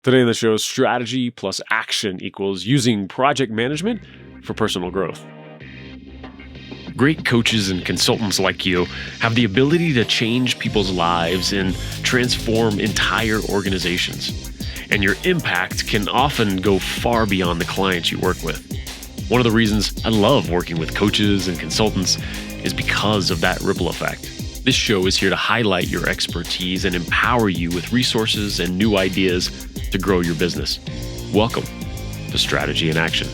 Today on the show, strategy plus action equals using project management for personal growth. Great coaches and consultants like you have the ability to change people's lives and transform entire organizations. And your impact can often go far beyond the clients you work with. One of the reasons I love working with coaches and consultants is because of that ripple effect. This show is here to highlight your expertise and empower you with resources and new ideas to grow your business. Welcome to Strategy in Action.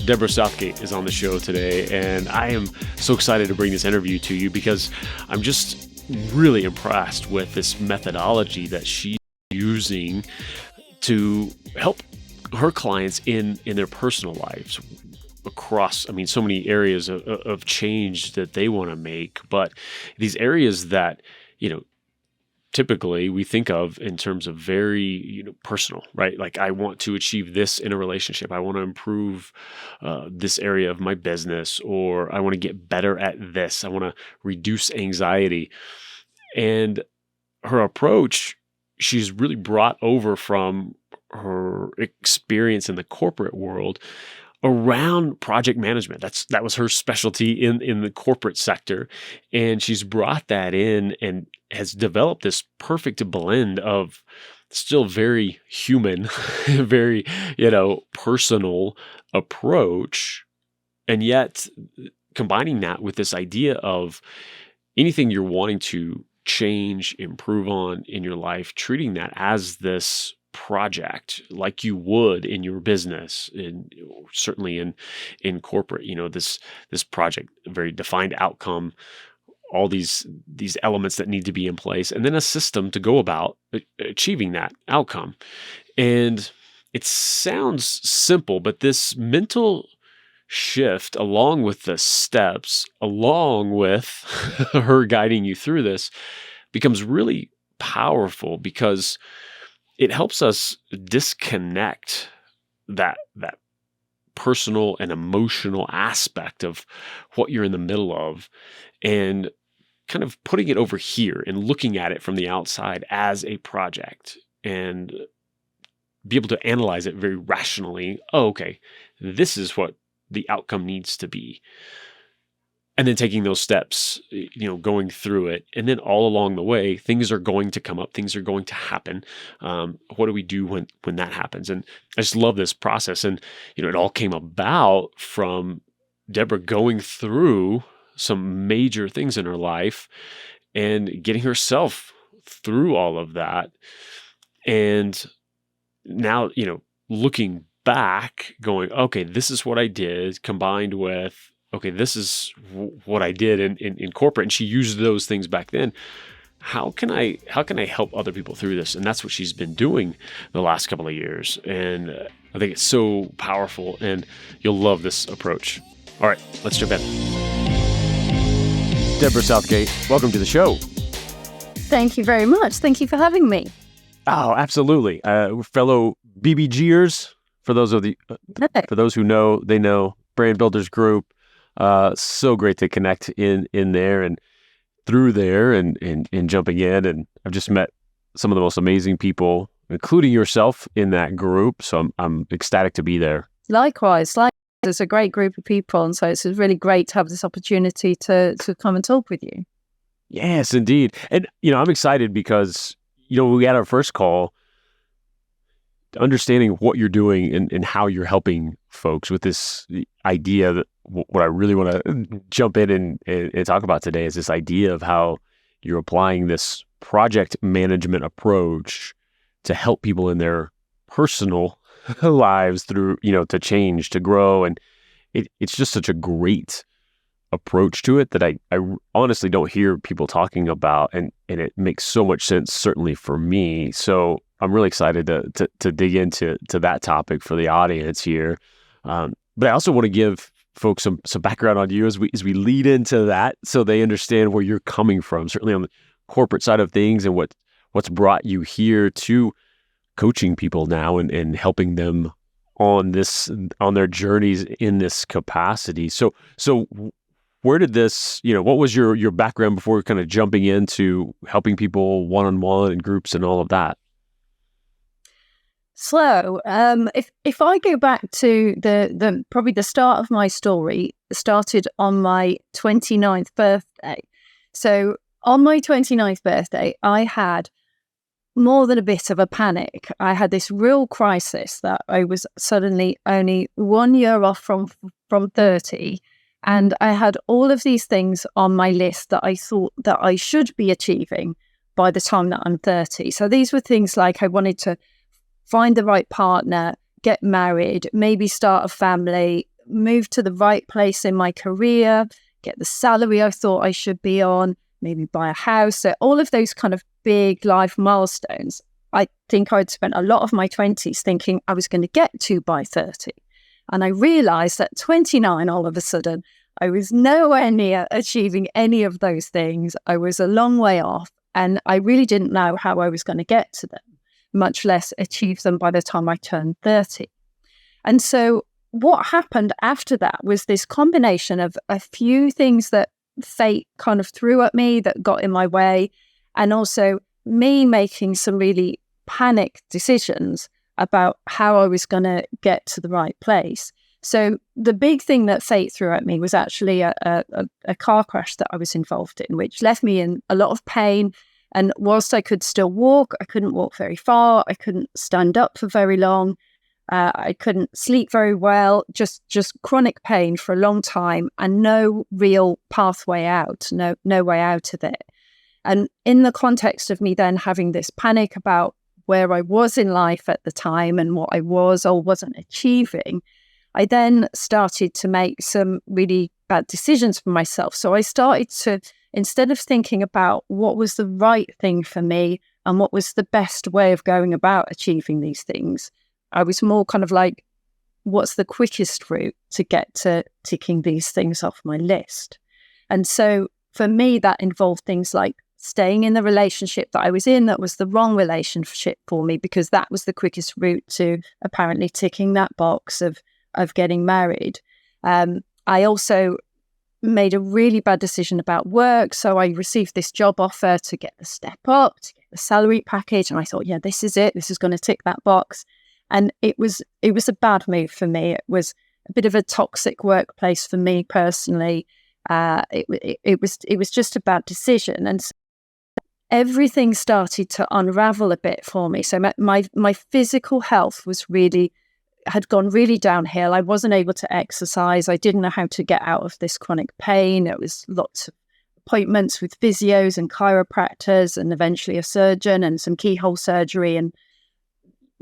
Deborah Southgate is on the show today, and I am so excited to bring this interview to you because I'm just really impressed with this methodology that she's using to help her clients in their personal lives across, so many areas of change that they want to make, but these areas that, typically we think of in terms of very, personal, right? Like I want to achieve this in a relationship. I want to improve this area of my business, or I want to get better at this. I want to reduce anxiety. And her approach, she's really brought over from her experience in the corporate world around project management. That was her specialty in the corporate sector. And she's brought that in and has developed this perfect blend of still very human, very, personal approach. And yet combining that with this idea of anything you're wanting to change, improve on in your life, treating that as this project like you would in your business, and certainly in corporate, this project, a very defined outcome, all these elements that need to be in place, and then a system to go about achieving that outcome. And it sounds simple, but this mental shift, along with the steps, along with her guiding you through this, becomes really powerful because it helps us disconnect that personal and emotional aspect of what you're in the middle of and kind of putting it over here and looking at it from the outside as a project and be able to analyze it very rationally. Oh, okay, this is what the outcome needs to be. And then taking those steps, going through it. And then all along the way, things are going to come up. Things are going to happen. What do we do when that happens? And I just love this process. And, it all came about from Deborah going through some major things in her life and getting herself through all of that. And now, looking back, going, okay, this is what I did, combined with, okay, this is what I did in corporate, and she used those things back then. How can I help other people through this? And that's what she's been doing the last couple of years. And I think it's so powerful, and you'll love this approach. All right, let's jump in. Deborah Southgate, welcome to the show. Thank you very much. Thank you for having me. Oh, absolutely. We're fellow BBGers. For those who know, they know. Brand Builders Group. So great to connect in there and through there and jumping in. And I've just met some of the most amazing people, including yourself, in that group. So I'm ecstatic to be there. Likewise, it's a great group of people. And so it's really great to have this opportunity to come and talk with you. Yes, indeed. And, I'm excited because, when we had our first call, understanding what you're doing and how you're helping folks with this idea that what I really want to jump in and talk about today is this idea of how you're applying this project management approach to help people in their personal lives through, to change, to grow. And it's just such a great approach to it that I honestly don't hear people talking about. And it makes so much sense, certainly for me. So I'm really excited to dig into that topic for the audience here. But I also want to give folks some background on you as we lead into that, so they understand where you're coming from, certainly on the corporate side of things, and what's brought you here to coaching people now and helping them on their journeys in this capacity. So where did this, what was your background before kind of jumping into helping people one-on-one and groups and all of that? So, if I go back to the probably the start of my story, started on my 29th birthday. So on my 29th birthday, I had more than a bit of a panic. I had this real crisis that I was suddenly only 1 year off from 30, and I had all of these things on my list that I thought that I should be achieving by the time that I'm 30. So these were things like I wanted to find the right partner, get married, maybe start a family, move to the right place in my career, get the salary I thought I should be on, maybe buy a house. So all of those kind of big life milestones, I think I'd spent a lot of my 20s thinking I was going to get to by 30. And I realized at 29, all of a sudden, I was nowhere near achieving any of those things. I was a long way off, and I really didn't know how I was going to get to them, much less achieve them by the time I turned 30. And so what happened after that was this combination of a few things that fate kind of threw at me that got in my way, and also me making some really panicked decisions about how I was going to get to the right place. So the big thing that fate threw at me was actually a car crash that I was involved in, which left me in a lot of pain. And whilst I could still walk, I couldn't walk very far. I couldn't stand up for very long. I couldn't sleep very well, just chronic pain for a long time, and no real pathway out, no way out of it. And in the context of me then having this panic about where I was in life at the time and what I was or wasn't achieving, I then started to make some really bad decisions for myself. So I started to, instead of thinking about what was the right thing for me and what was the best way of going about achieving these things, I was more kind of like, what's the quickest route to get to ticking these things off my list? And so for me, that involved things like staying in the relationship that I was in that was the wrong relationship for me, because that was the quickest route to apparently ticking that box of getting married. I also made a really bad decision about work. So I received this job offer to get the step up, to get the salary package. And I thought, yeah, this is it. This is going to tick that box. And it was a bad move for me. It was a bit of a toxic workplace for me personally. It was just a bad decision. And so everything started to unravel a bit for me. So my physical health had gone really downhill. I wasn't able to exercise. I didn't know how to get out of this chronic pain. It was lots of appointments with physios and chiropractors and eventually a surgeon and some keyhole surgery. And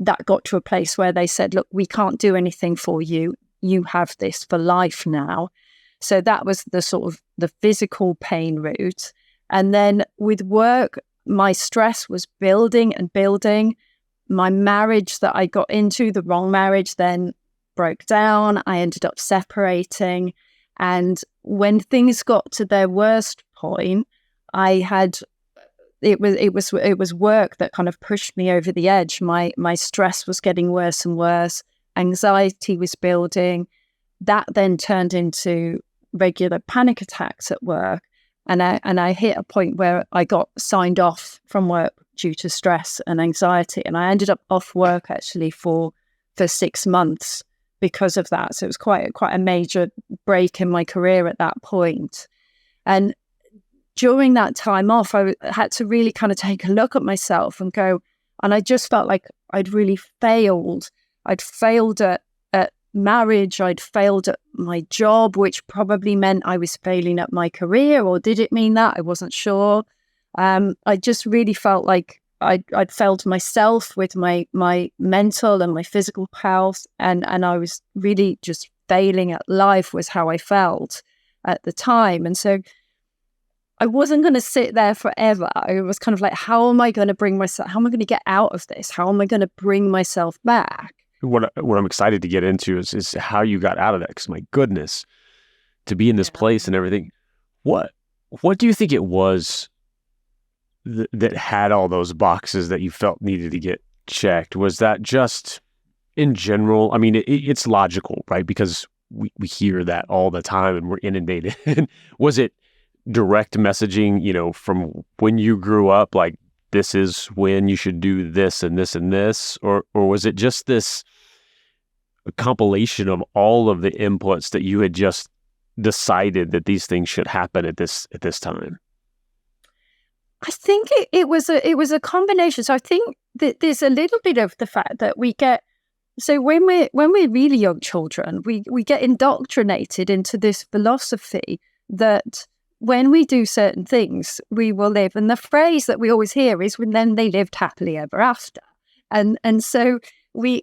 that got to a place where they said, look, we can't do anything for you. You have this for life now. So that was the sort of the physical pain route. And then with work, my stress was building and building. My marriage that I got into, the wrong marriage, then broke down. I ended up separating. And when things got to their worst point, it was work that kind of pushed me over the edge. My stress was getting worse and worse. Anxiety was building. That then turned into regular panic attacks at work. And I hit a point where I got signed off from work due to stress and anxiety. And I ended up off work actually for 6 months because of that. So it was quite a major break in my career at that point. And during that time off, I had to really kind of take a look at myself and go, and I just felt like I'd really failed. I'd failed at marriage. I'd failed at my job, which probably meant I was failing at my career, or did it mean that? I wasn't sure. I just really felt like I'd failed myself with my mental and my physical health, and I was really just failing at life was how I felt at the time. And so I wasn't going to sit there forever. I was kind of like, how am I going to get out of this? How am I going to bring myself back? What I'm excited to get into is how you got out of that. Because my goodness, to be in this place and everything, what do you think it was that had all those boxes that you felt needed to get checked? Was that just in general? I mean, it's logical, right? Because we hear that all the time and we're inundated. Was it direct messaging, from when you grew up, like this is when you should do this and this and this, or was it just this compilation of all of the inputs that you had just decided that these things should happen at this time? I think it was a combination. So I think that there's a little bit of the fact that we get, so when we're really young children, we get indoctrinated into this philosophy that when we do certain things, we will live. And the phrase that we always hear is, when then they lived happily ever after. And so we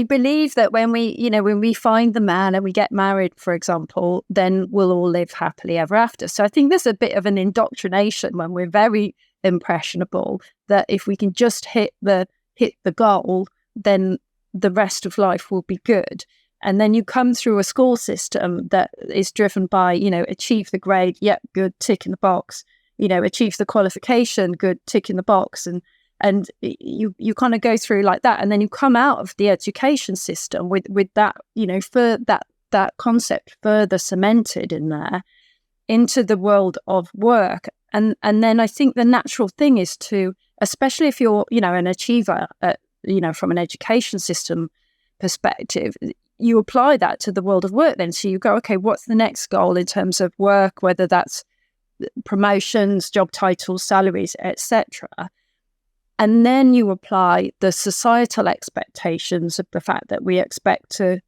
believe that when we find the man and we get married, for example, then we'll all live happily ever after. So I think there's a bit of an indoctrination when we're very impressionable, that if we can just hit the goal, then the rest of life will be good. And then you come through a school system that is driven by, achieve the grade, yep, good, tick in the box, achieve the qualification, good, tick in the box. And you kind of go through like that. And then you come out of the education system with that, for that concept further cemented in there into the world of work. And then I think the natural thing is to, especially if you're, an achiever, from an education system perspective, you apply that to the world of work then. So you go, okay, what's the next goal in terms of work, whether that's promotions, job titles, salaries, etc. And then you apply the societal expectations of the fact that we expect to,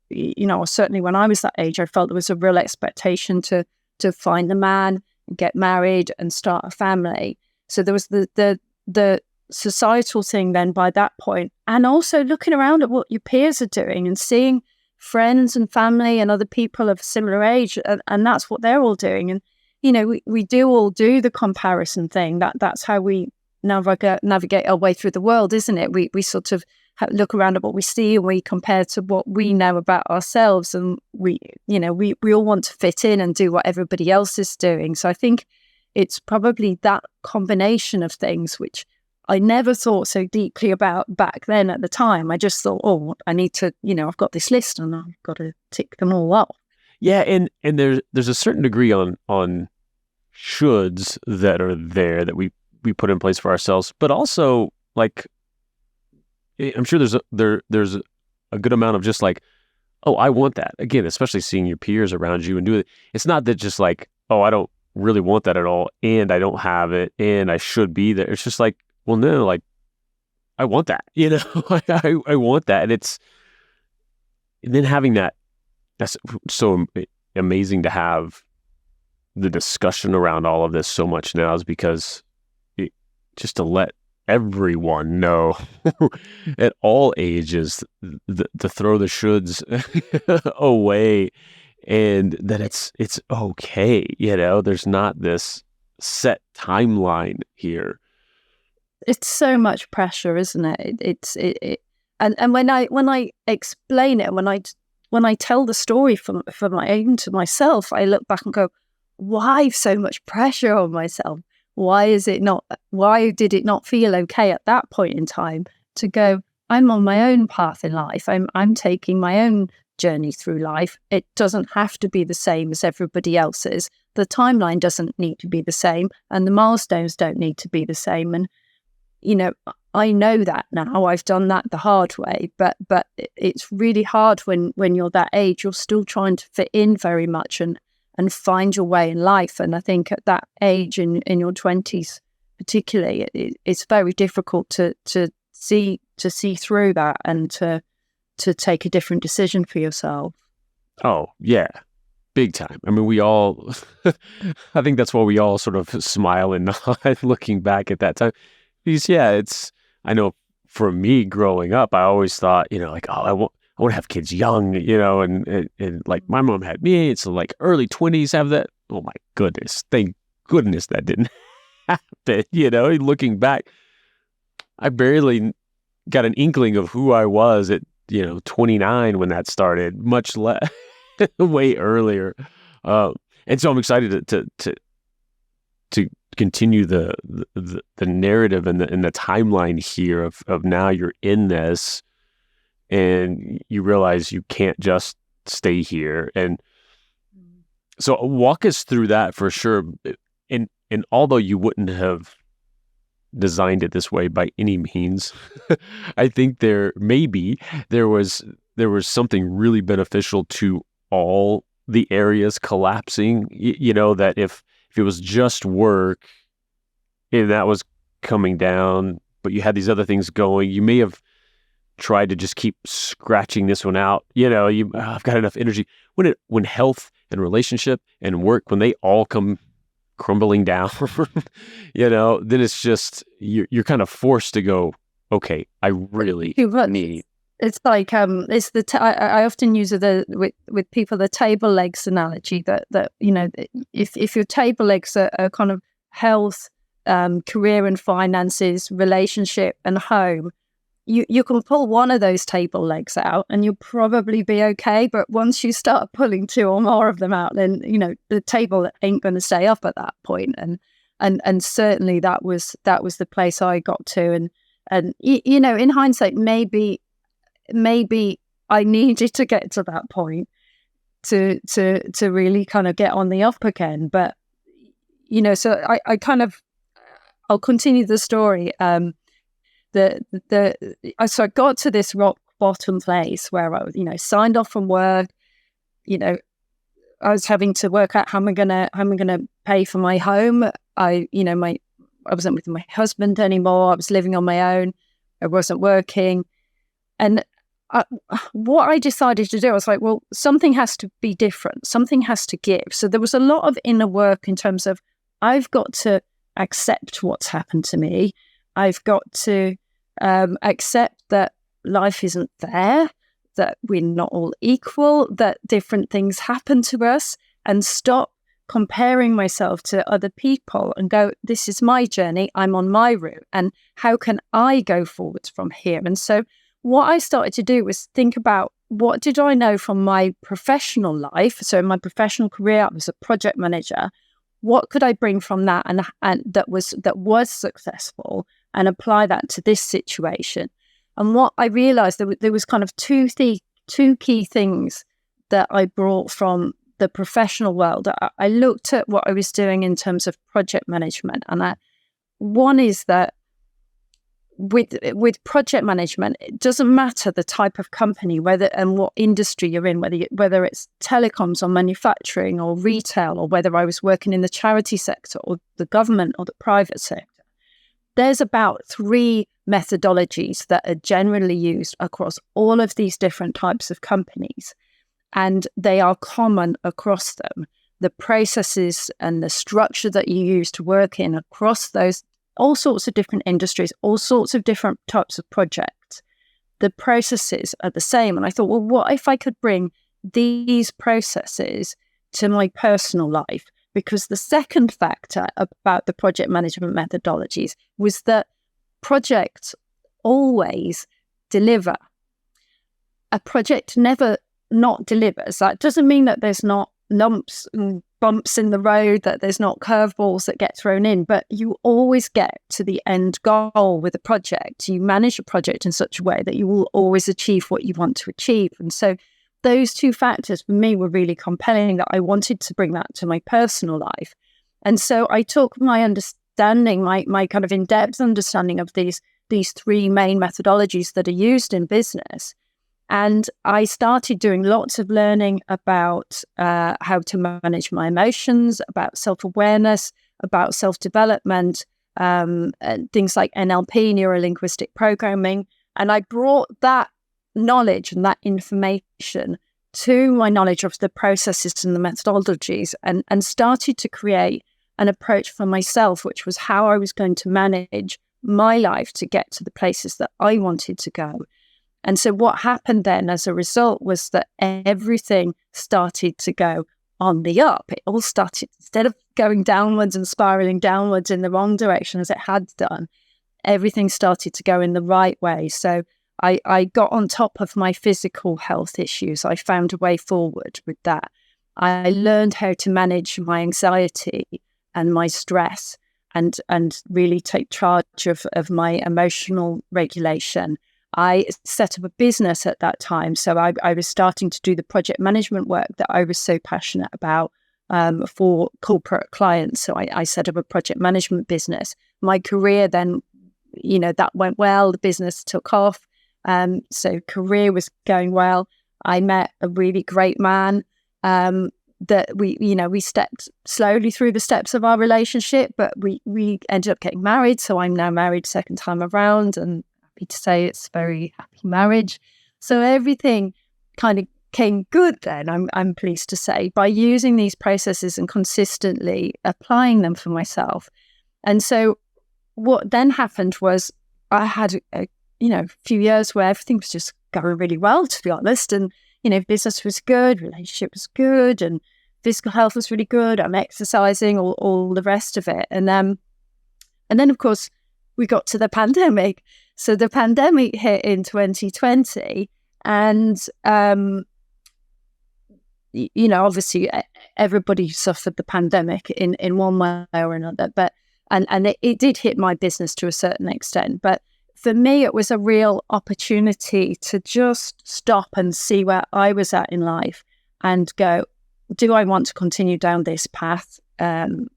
certainly when I was that age, I felt there was a real expectation to find a man, get married and start a family. So there was the societal thing then by that point, and also looking around at what your peers are doing and seeing friends and family and other people of similar age, and that's what they're all doing. And we do all do the comparison thing. That's how we navigate our way through the world, isn't it? We sort of look around at what we see and we compare to what we know about ourselves, and we all want to fit in and do what everybody else is doing. So I think it's probably that combination of things which I never thought so deeply about back then at the time. I just thought, I need to, I've got this list and I've got to tick them all off. Yeah, and there's a certain degree on shoulds that are there that we put in place for ourselves, but also like I'm sure there's a good amount of just like, oh, I want that. Again, especially seeing your peers around you and do it. It's not that just like, oh, I don't really want that at all, and I don't have it, and I should be there. It's just like, well, no, like I want that, I want that. And then having that's so amazing to have the discussion around all of this so much now, is because just to let everyone know at all ages to throw the shoulds away, and that it's okay. There's not this set timeline here. It's so much pressure, isn't it? And when I explain it, when I tell the story from my own to myself, I look back and go, why so much pressure on myself? Why did it not feel okay at that point in time to go, I'm on my own path in life. I'm taking my own journey through life. It doesn't have to be the same as everybody else's. The timeline doesn't need to be the same, and the milestones don't need to be the same. And I know that now. I've done that the hard way, but it's really hard when you're that age. You're still trying to fit in very much and find your way in life. And I think at that age, in your 20s particularly, it's very difficult to see through that and to take a different decision for yourself. Oh yeah, big time. I mean, we all I think that's why we all sort of smile and nod looking back at that time. Because I know for me growing up, I always thought, like, oh, I want to have kids young, and like my mom had me. It's like early 20s have that. Oh my goodness. Thank goodness that didn't happen. Looking back, I barely got an inkling of who I was at, 29 when that started, much less way earlier. And so I'm excited to continue the narrative and the timeline here of now you're in this and you realize you can't just stay here. And so walk us through that for sure. And although you wouldn't have designed it this way by any means. I think there was something really beneficial to all the areas collapsing. That if it was just work and that was coming down, but you had these other things going, you may have tried to just keep scratching this one out. I've got enough energy. When health and relationship and work, when they all come crumbling down, then it's just you're kind of forced to go, okay, I really need. It's like it's I often use with people the table legs analogy that if your table legs are kind of health, career and finances, relationship and home, you can pull one of those table legs out and you'll probably be okay. But once you start pulling two or more of them out, then the table ain't going to stay up at that point. And certainly that was the place I got to. And in hindsight, maybe I needed to get to that point to really kind of get on the up again. But so I'll continue the story. So I got to this rock bottom place where I was, signed off from work. I was having to work out how am I gonna pay for my home. I wasn't with my husband anymore. I was living on my own. I wasn't working, and what I decided to do, I was like, well, something has to be different. Something has to give. So there was a lot of inner work in terms of I've got to accept what's happened to me. I've got to accept that life isn't fair, that we're not all equal, that different things happen to us, and stop comparing myself to other people and go, this is my journey, I'm on my route, and how can I go forwards from here? And so what I started to do was think about what did I know from my professional life? So in my professional career, I was a project manager. What could I bring from that and that was successful and apply that to this situation? And what I realized, there was kind of two key things that I brought from the professional world. I looked at what I was doing in terms of project management, and one is that with project management, it doesn't matter the type of company, whether and what industry you're in, whether it's telecoms or manufacturing or retail, or whether I was working in the charity sector or the government or the private sector. There's about 3 methodologies that are generally used across all of these different types of companies, and they are common across them. The processes and the structure that you use to work in across those all sorts of different industries, all sorts of different types of projects, the processes are the same. And I thought, well, what if I could bring these processes to my personal life? Because the second factor about the project management methodologies was that projects always deliver. A project never not delivers. That doesn't mean that there's not lumps and bumps in the road, that there's not curveballs that get thrown in, but you always get to the end goal with a project. You manage a project in such a way that you will always achieve what you want to achieve. And so those 2 factors for me were really compelling, that I wanted to bring that to my personal life. And so I took my understanding, my kind of in-depth understanding of these 3 main methodologies that are used in business, and I started doing lots of learning about how to manage my emotions, about self-awareness, about self-development, things like NLP, neuro-linguistic programming. And I brought that knowledge and that information to my knowledge of the processes and the methodologies, and started to create an approach for myself, which was how I was going to manage my life to get to the places that I wanted to go. And so what happened then as a result was that everything started to go on the up. It all started, instead of going downwards and spiraling downwards in the wrong direction as it had done, everything started to go in the right way. So I got on top of my physical health issues. I found a way forward with that. I learned how to manage my anxiety and my stress and really take charge of my emotional regulation. I set up a business at that time. So I was starting to do the project management work that I was so passionate about for corporate clients. So I set up a project management business. My career then that went well. The business took off. So career was going well. I met a really great man that we stepped slowly through the steps of our relationship, but we ended up getting married. So I'm now married second time around, and happy to say it's a very happy marriage. So everything kind of came good then, I'm pleased to say, by using these processes and consistently applying them for myself. And so what then happened was I had a few years where everything was just going really well, to be honest. And, business was good, relationship was good, and physical health was really good. I'm exercising, all the rest of it. And then, of course, we got to the pandemic. So the pandemic hit in 2020, and, obviously everybody suffered the pandemic in one way or another, but and it did hit my business to a certain extent. But for me, it was a real opportunity to just stop and see where I was at in life and go, do I want to continue down this path? And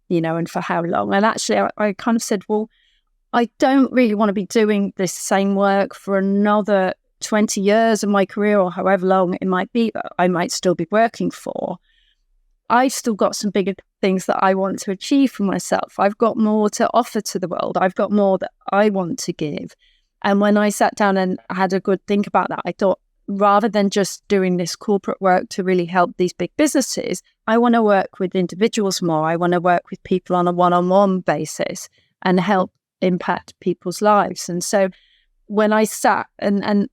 for how long? And actually, I kind of said, well, I don't really want to be doing this same work for another 20 years of my career, or however long it might be that I might still be working for. I've still got some bigger things that I want to achieve for myself. I've got more to offer to the world. I've got more that I want to give. And when I sat down and had a good think about that, I thought, rather than just doing this corporate work to really help these big businesses, I want to work with individuals more. I want to work with people on a one-on-one basis and help impact people's lives. And so when I sat, and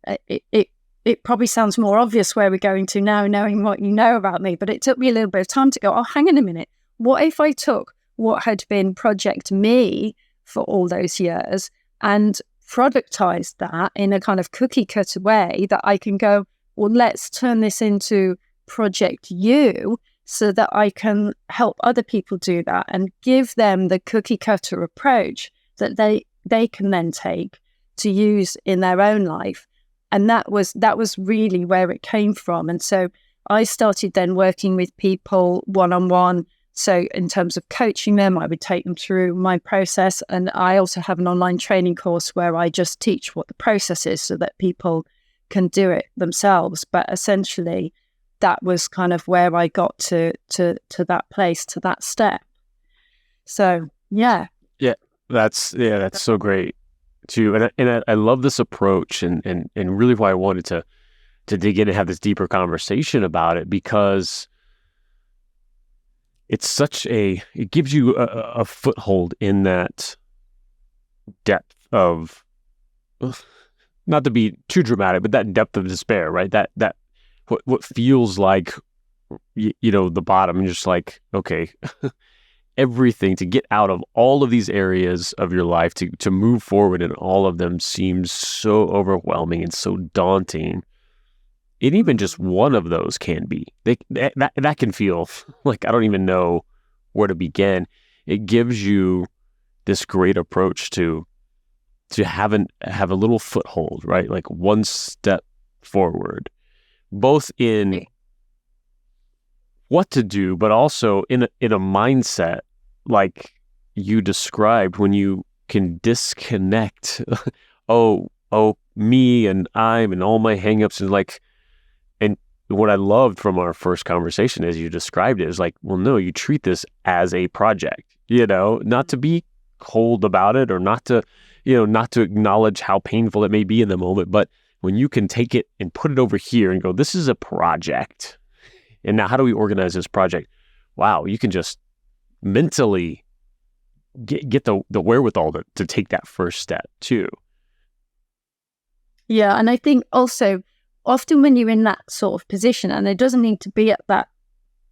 it probably sounds more obvious where we're going to now, knowing what you know about me, but it took me a little bit of time to go, oh, hang on a minute. What if I took what had been Project Me for all those years and productized that in a kind of cookie cutter way that I can go, well, let's turn this into Project You so that I can help other people do that and give them the cookie cutter approach that they can then take to use in their own life. And that was really where it came from. And so I started then working with people one-on-one. So in terms of coaching them, I would take them through my process. And I also have an online training course where I just teach what the process is so that people can do it themselves. But essentially, that was kind of where I got to that place, to that step. So, yeah. Yeah, that's so great too. And I love this approach and really why I wanted to dig in and have this deeper conversation about it, because it gives you a foothold in that depth of, not to be too dramatic, but that depth of despair, right? That what feels like, the bottom, and just like, okay, everything to get out of all of these areas of your life to move forward, and all of them seems so overwhelming and so daunting. And even just one of those can be. That can feel like I don't even know where to begin. It gives you this great approach to have a little foothold, right? Like one step forward, both in what to do, but also in a mindset like you described, when you can disconnect. oh, me and I'm and all my hangups, and like. And what I loved from our first conversation, as you described it, is like, well, no, you treat this as a project, not to be cold about it, or not to acknowledge how painful it may be in the moment. But when you can take it and put it over here and go, this is a project. And now how do we organize this project? Wow, you can just mentally get the wherewithal to take that first step too. Yeah. And I think also, often when you're in that sort of position, and it doesn't need to be at that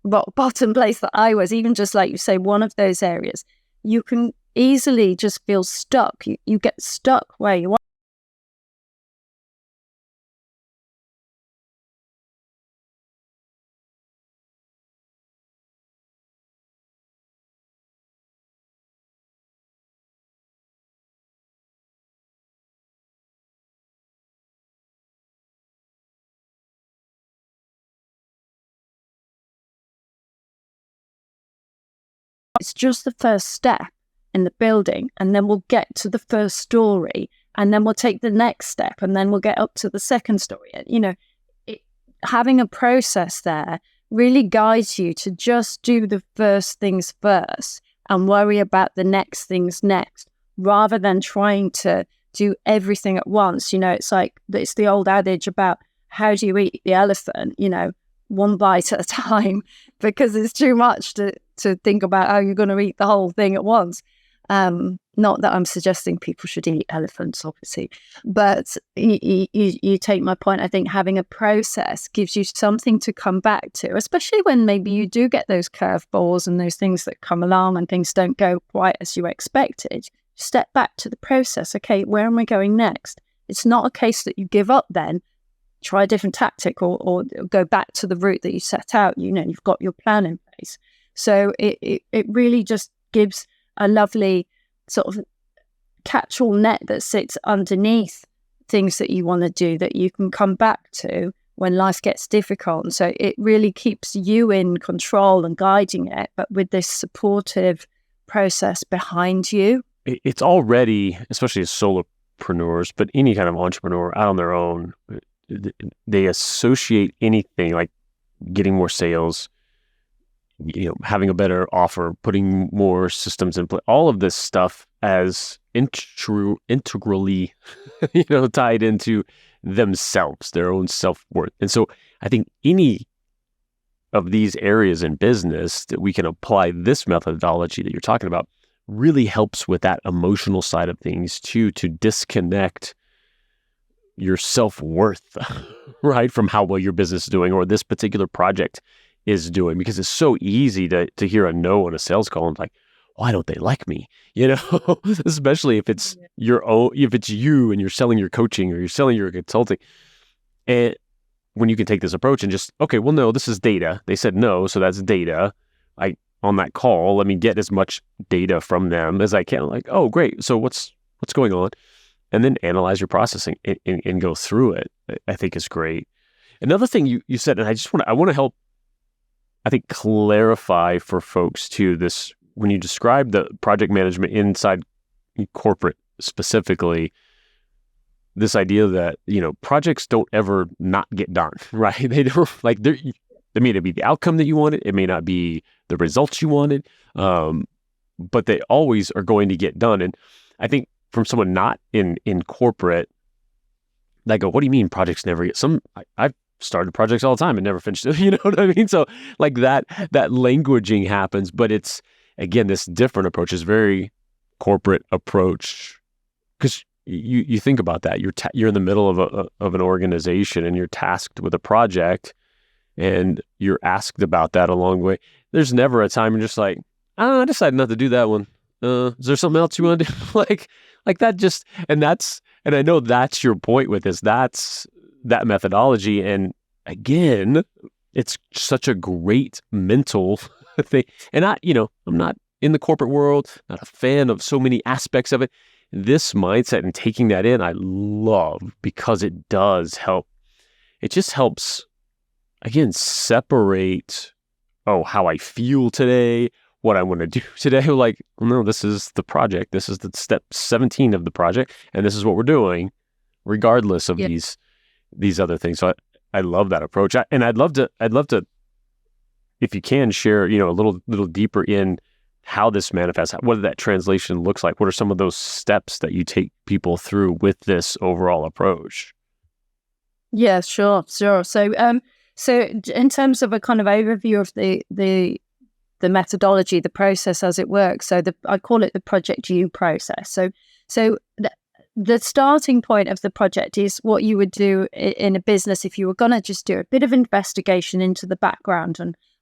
bottom place that I was, even just like you say, one of those areas, you can easily just feel stuck. You get stuck where you are. It's just the first step. in the building, and then we'll get to the first story, and then we'll take the next step, and then we'll get up to the second story. Having a process there really guides you to just do the first things first and worry about the next things next, rather than trying to do everything at once. It's the old adage about how do you eat the elephant, one bite at a time, because it's too much to think about how you're going to eat the whole thing at once. Not that I'm suggesting people should eat elephants, obviously, but you take my point. I think having a process gives you something to come back to, especially when maybe you do get those curveballs and those things that come along and things don't go quite as you expected. Step back to the process. Okay, where am I going next? It's not a case that you give up then, try a different tactic or go back to the route that you set out. You've got your plan in place. So it really just gives a lovely sort of catch-all net that sits underneath things that you want to do that you can come back to when life gets difficult. And so it really keeps you in control and guiding it, but with this supportive process behind you. It's already, especially as solopreneurs, but any kind of entrepreneur out on their own, they associate anything like getting more sales, having a better offer, putting more systems in place, all of this stuff as integrally, tied into themselves, their own self-worth. And so I think any of these areas in business that we can apply this methodology that you're talking about really helps with that emotional side of things too, to disconnect your self-worth, right, from how well your business is doing or this particular project is doing, because it's so easy to hear a no on a sales call and like, why don't they like me? Especially if it's your own, if it's you and you're selling your coaching or you're selling your consulting. And when you can take this approach and just, okay, well, no, this is data. They said no, so that's data. On that call, let me get as much data from them as I can. Like, oh, great. So what's going on? And then analyze your processing and go through it, I think is great. Another thing you said, and I want to help, I think, clarify for folks too, this, when you describe the project management inside corporate specifically, this idea that, projects don't ever not get done, right? They don't, like, it may not be the outcome that you wanted. It may not be the results you wanted, but they always are going to get done. And I think from someone not in corporate, they go, what do you mean projects never get I've started projects all the time and never finished it. You know what I mean? So like that languaging happens, but it's, again, this different approach is very corporate approach, because you think about that. You're in the middle of an organization and you're tasked with a project, and you're asked about that along the way. There's never a time you're just like, I decided not to do that one. Is there something else you want to do? like that just, and I know that's your point with this. That's that methodology. And again, it's such a great mental thing. And I'm not in the corporate world, not a fan of so many aspects of it. This mindset and taking that in, I love, because it does help. It just helps, again, separate, how I feel today, what I want to do today. Like, no, this is the project. This is the step 17 of the project, and this is what we're doing, regardless of these other things. So I love that approach. I'd love to, if you can, share, a little deeper in how this manifests, what that translation looks like. What are some of those steps that you take people through with this overall approach? Yeah, sure. So in terms of a kind of overview of the methodology, the process as it works, I call it the Project U process. So the starting point of the project is what you would do in a business if you were going to just do a bit of investigation into the background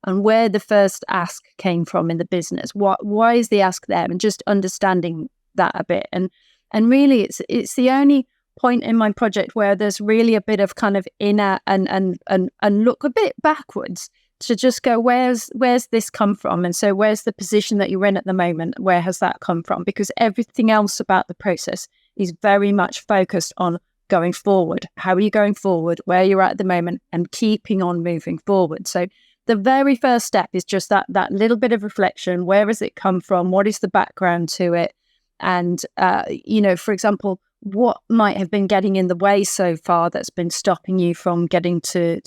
and where the first ask came from in the business. Why is the ask there? And just understanding that a bit. And really, it's the only point in my project where there's really a bit of kind of inner and look a bit backwards to just go, where's this come from? And so where's the position that you're in at the moment? Where has that come from? Because everything else about the process is very much focused on going forward. How are you going forward? Where you're at the moment and keeping on moving forward. So the very first step is just that little bit of reflection. Where has it come from? What is the background to it? And, for example, what might have been getting in the way so far that's been stopping you from getting to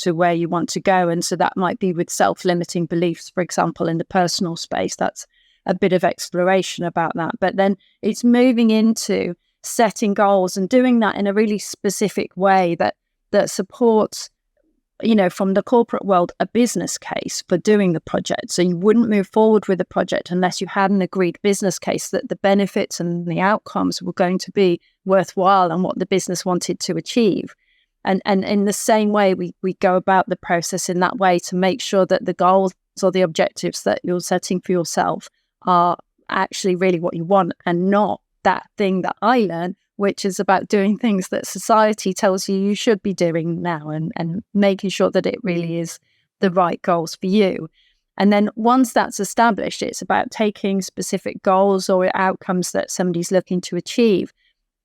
where you want to go? And so that might be with self-limiting beliefs, for example, in the personal space. That's a bit of exploration about that. But then it's moving into setting goals and doing that in a really specific way that supports, from the corporate world, a business case for doing the project. So you wouldn't move forward with the project unless you had an agreed business case that the benefits and the outcomes were going to be worthwhile and what the business wanted to achieve. And in the same way, we go about the process in that way to make sure that the goals or the objectives that you're setting for yourself are actually really what you want, and not that thing that I learned, which is about doing things that society tells you should be doing now, and making sure that it really is the right goals for you. And then once that's established, it's about taking specific goals or outcomes that somebody's looking to achieve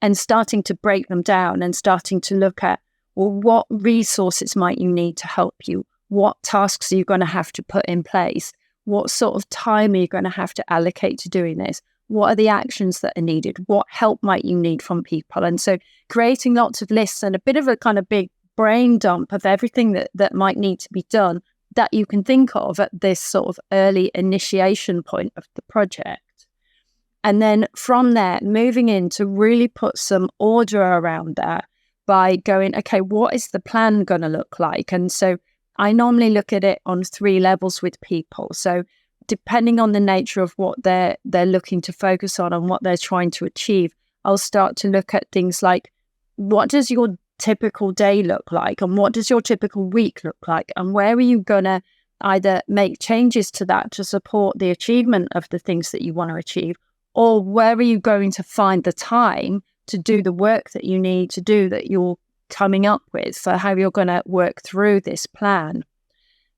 and starting to break them down and starting to look at, well, what resources might you need to help you? What tasks are you going to have to put in place? What sort of time are you going to have to allocate to doing this? What are the actions that are needed? What help might you need from people? And so creating lots of lists and a bit of a kind of big brain dump of everything that might need to be done that you can think of at this sort of early initiation point of the project. And then from there, moving in to really put some order around that by going, okay, what is the plan going to look like? And so I normally look at it on 3 levels with people. So depending on the nature of what they're looking to focus on and what they're trying to achieve, I'll start to look at things like, what does your typical day look like? And what does your typical week look like? And where are you going to either make changes to that to support the achievement of the things that you want to achieve? Or where are you going to find the time to do the work that you need to do, that you're coming up with, for how you're going to work through this plan?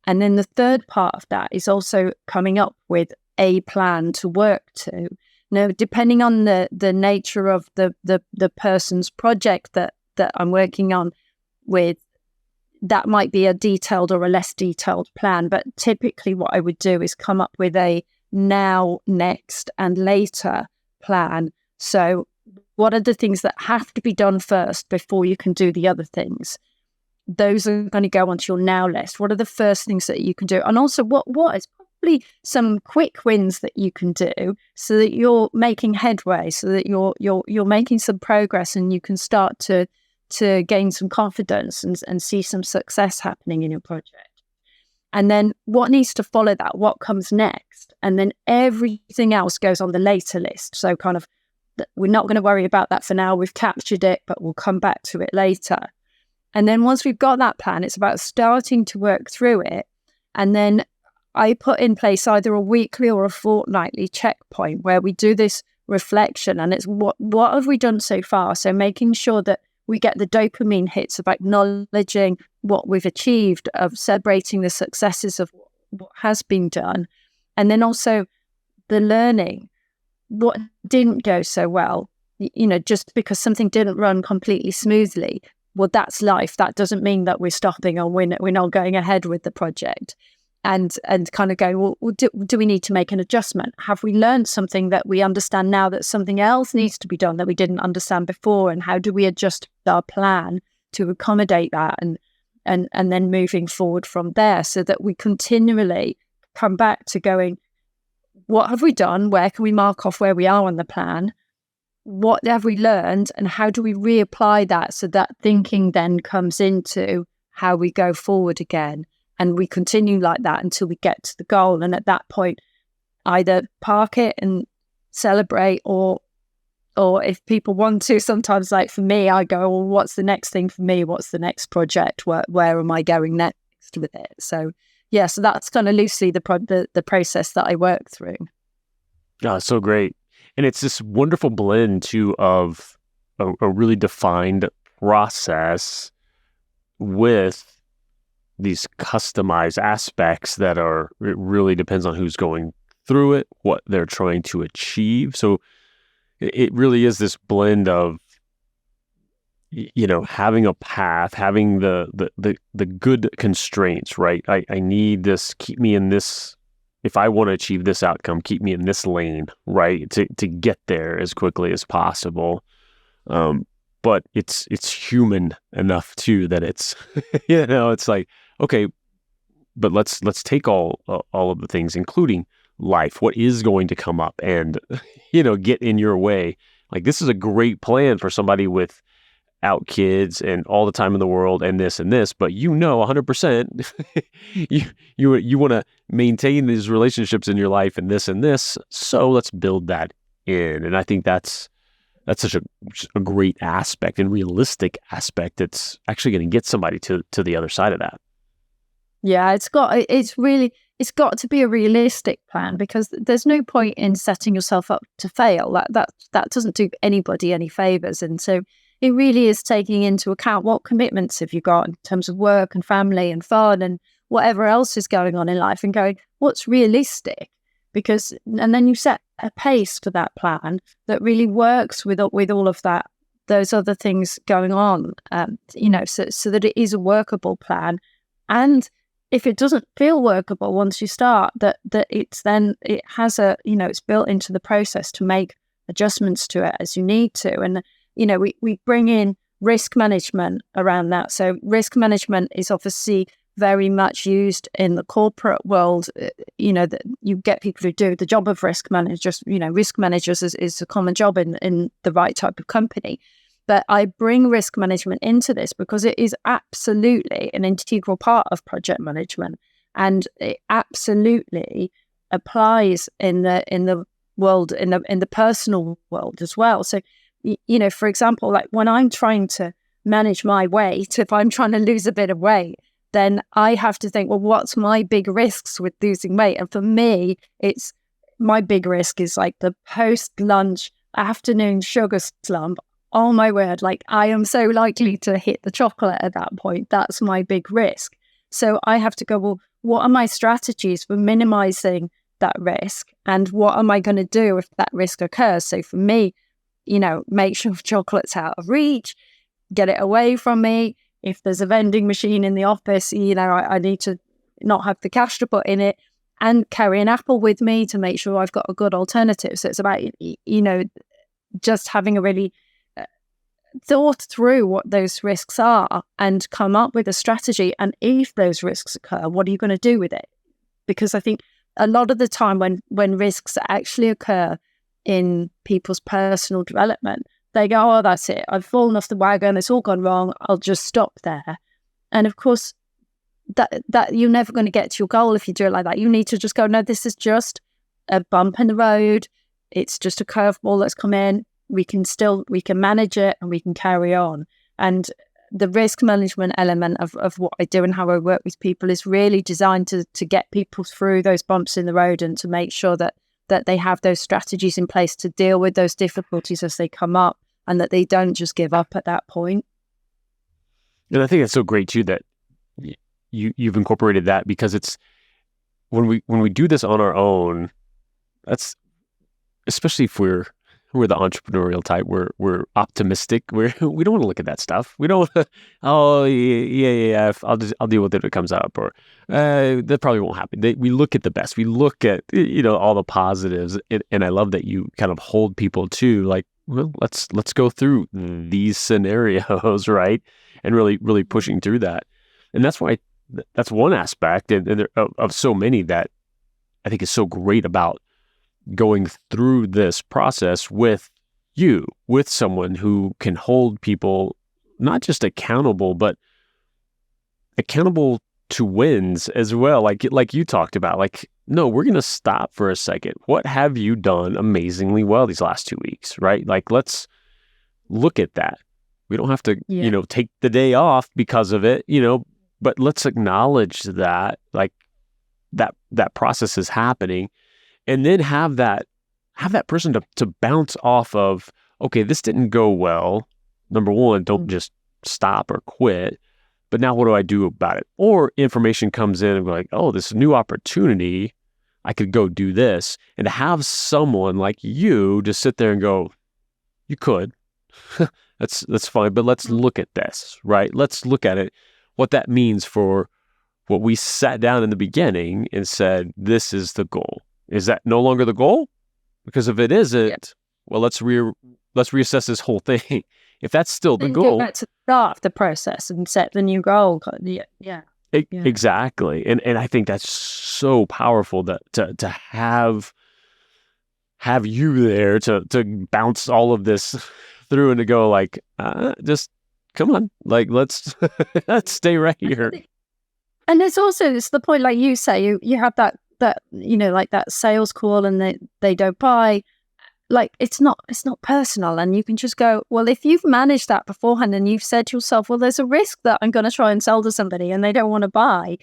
And then the third part of that is also coming up with a plan to work to. Now, depending on the nature of the person's project that I'm working on with, that might be a detailed or a less detailed plan. But typically what I would do is come up with a now, next, and later plan. So what are the things that have to be done first before you can do the other things? Those are going to go onto your now list. What are the first things that you can do? And also what is probably some quick wins that you can do so that you're making headway, so that you're making some progress and you can start to gain some confidence and see some success happening in your project. And then what needs to follow that? What comes next? And then everything else goes on the later list. So kind of, we're not going to worry about that for now. We've captured it, but we'll come back to it later. And then once we've got that plan, it's about starting to work through it. And then I put in place either a weekly or a fortnightly checkpoint where we do this reflection, and it's what have we done so far? So making sure that we get the dopamine hits of acknowledging what we've achieved, of celebrating the successes of what has been done. And then also the learning, what didn't go so well, just because something didn't run completely smoothly. Well, that's life. That doesn't mean that we're stopping or we're not going ahead with the project. And kind of go, well, do we need to make an adjustment? Have we learned something that we understand now that something else needs to be done that we didn't understand before? And how do we adjust our plan to accommodate that? And then moving forward from there, so that we continually come back to going, what have we done? Where can we mark off where we are on the plan? What have we learned, and how do we reapply that so that thinking then comes into how we go forward again? And we continue like that until we get to the goal. And at that point, either park it and celebrate, or if people want to, sometimes, like for me, I go, well, what's the next thing for me? What's the next project? Where am I going next with it? So yeah, so that's kind of loosely the process that I work through. Oh, so great. And it's this wonderful blend too of a really defined process with these customized aspects that it really depends on who's going through it, what they're trying to achieve. So it really is this blend of having a path, having the good constraints, right? I need this, keep me in this, if I want to achieve this outcome, keep me in this lane, right? To get there as quickly as possible. But it's human enough too that it's, it's like, okay, but let's take all of the things, including life, what is going to come up and, get in your way. Like, this is a great plan for somebody without kids and all the time in the world and this, but 100% you want to maintain these relationships in your life and this. So let's build that in. And I think that's such a great aspect and realistic aspect that's actually going to get somebody to the other side of that. Yeah, it's got to be a realistic plan, because there's no point in setting yourself up to fail. That doesn't do anybody any favors. And so it really is taking into account what commitments have you got in terms of work and family and fun and whatever else is going on in life, and going, what's realistic? And then you set a pace for that plan that really works with all of those other things going on, so that it is a workable plan. And if it doesn't feel workable once you start, that it has it's built into the process to make adjustments to it as you need to. And, we bring in risk management around that. So risk management is obviously very much used in the corporate world. That you get people who do the job of risk managers. Risk managers is a common job in the right type of company. But I bring risk management into this because it is absolutely an integral part of project management, and it absolutely applies in the world, in the personal world as well. So, for example, like when I'm trying to manage my weight, if I'm trying to lose a bit of weight, then I have to think, well, what's my big risks with losing weight? And for me, it's my big risk is like the post-lunch afternoon sugar slump. Oh my word, like I am so likely to hit the chocolate at that point. That's my big risk. So I have to go, well, what are my strategies for minimizing that risk? And what am I going to do if that risk occurs? So for me, make sure chocolate's out of reach, get it away from me. If there's a vending machine in the office, I need to not have the cash to put in it, and carry an apple with me to make sure I've got a good alternative. So it's about, just having a really thought through what those risks are and come up with a strategy. And if those risks occur, what are you going to do with it? Because I think a lot of the time when risks actually occur in people's personal development, they go, oh, that's it, I've fallen off the wagon, it's all gone wrong, I'll just stop there. And of course, that you're never going to get to your goal if you do it like that. You need to just go, no, this is just a bump in the road. It's just a curveball that's come in. We can manage it and we can carry on. And the risk management element of what I do and how I work with people is really designed to get people through those bumps in the road, and to make sure that they have those strategies in place to deal with those difficulties as they come up, and that they don't just give up at that point. And I think it's so great too that you've incorporated that, because it's when we do this on our own, that's, especially if we're the entrepreneurial type, we're optimistic. We don't want to look at that stuff. We don't. Oh yeah. I'll deal with it if it comes up, or that probably won't happen. We look at the best. We look at all the positives, and I love that you kind of hold people to, like, well, let's go through these scenarios, right? And really pushing through that. And that's why that's one aspect and of so many that I think is so great about going through this process with someone who can hold people not just accountable, but accountable to wins as well. Like you talked about, like, no, we're going to stop for a second. What have you done amazingly well these last 2 weeks, right? Like, let's look at that. We don't have to, take the day off because of it, but let's acknowledge that, like, that process is happening. And then have that person to bounce off of, okay, this didn't go well. Number one, don't just stop or quit. But now what do I do about it? Or information comes in and be like, oh, this new opportunity, I could go do this. And to have someone like you just sit there and go, you could. That's fine. But let's look at this, right? Let's look at it, what that means for what we sat down in the beginning and said, this is the goal. Is that no longer the goal? Because if it isn't, well, let's reassess this whole thing. If that's still the goal, go back to the start of the process and set the new goal. Yeah. Exactly. And I think that's so powerful that to have you there to bounce all of this through and to go like, just come on, like let's stay right here. And it's the point, like you say, you have that like that sales call and they don't buy. Like it's not personal, and you can just go, well, if you've managed that beforehand and you've said to yourself, well, there's a risk that I'm going to try and sell to somebody and they don't want to buy,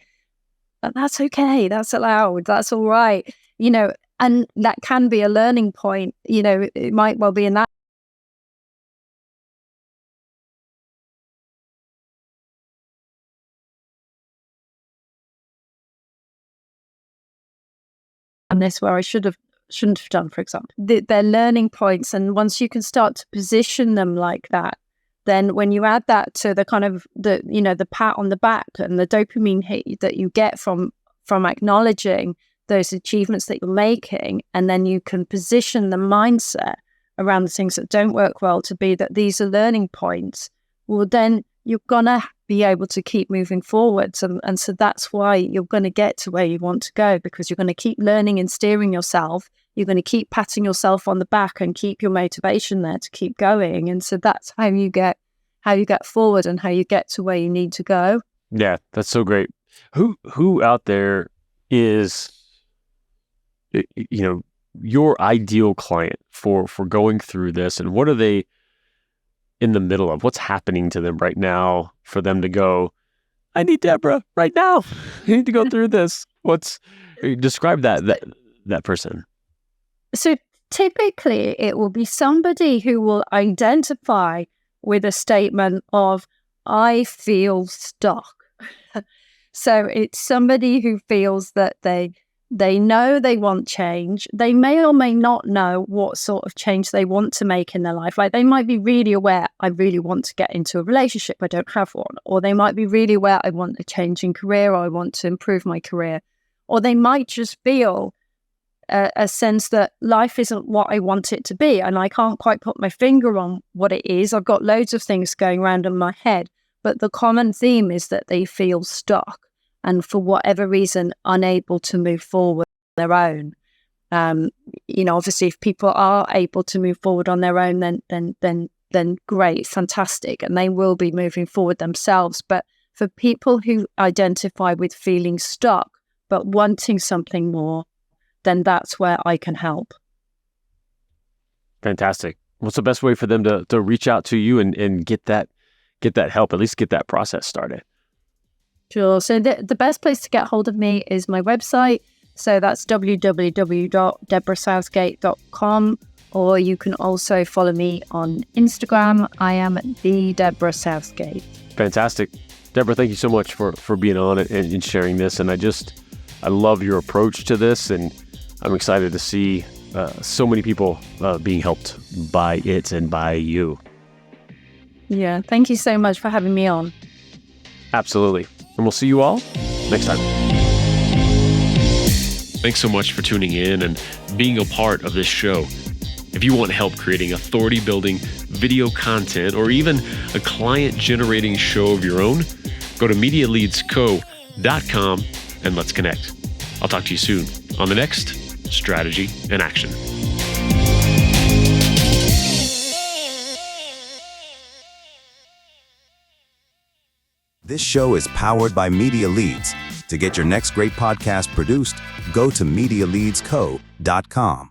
that's okay, that's allowed, that's all right, and that can be a learning point. It might well be in that. And this where I shouldn't have done, for example. They're learning points, and once you can start to position them like that, then when you add that to the kind of the pat on the back and the dopamine hit that you get from acknowledging those achievements that you're making, and then you can position the mindset around the things that don't work well to be that these are learning points, well, then you're gonna be able to keep moving forwards. And so that's why you're going to get to where you want to go, because you're going to keep learning and steering yourself. You're going to keep patting yourself on the back and keep your motivation there to keep going. And so that's how you get forward and how you get to where you need to go. Yeah, that's so great. Who out there is, your ideal client for going through this, and what are they in the middle of? What's happening to them right now for them to go, I need Deborah right now. I need to go through this. Describe that person. So typically it will be somebody who will identify with a statement of, I feel stuck. So it's somebody who feels that they know they want change. They may or may not know what sort of change they want to make in their life. Like they might be really aware, I really want to get into a relationship, I don't have one. Or they might be really aware, I want a change in career, or I want to improve my career. Or they might just feel a sense that life isn't what I want it to be, and I can't quite put my finger on what it is. I've got loads of things going around in my head, but the common theme is that they feel stuck, and for whatever reason, unable to move forward on their own. Obviously, if people are able to move forward on their own, then great, fantastic, and they will be moving forward themselves. But for people who identify with feeling stuck but wanting something more, then that's where I can help. Fantastic. What's the best way for them to reach out to you and get that help, at least get that process started? Sure. So the best place to get hold of me is my website. So that's www.deborahsouthgate.com, or you can also follow me on Instagram. I am the Deborah Southgate. Fantastic. Deborah, thank you so much for being on it and sharing this. And I love your approach to this, and I'm excited to see so many people being helped by it and by you. Yeah, thank you so much for having me on. Absolutely. And we'll see you all next time. Thanks so much for tuning in and being a part of this show. If you want help creating authority-building video content or even a client-generating show of your own, go to MediaLeadsCo.com and let's connect. I'll talk to you soon on the next Strategy in Action. This show is powered by Media Leads. To get your next great podcast produced, go to MediaLeadsCo.com.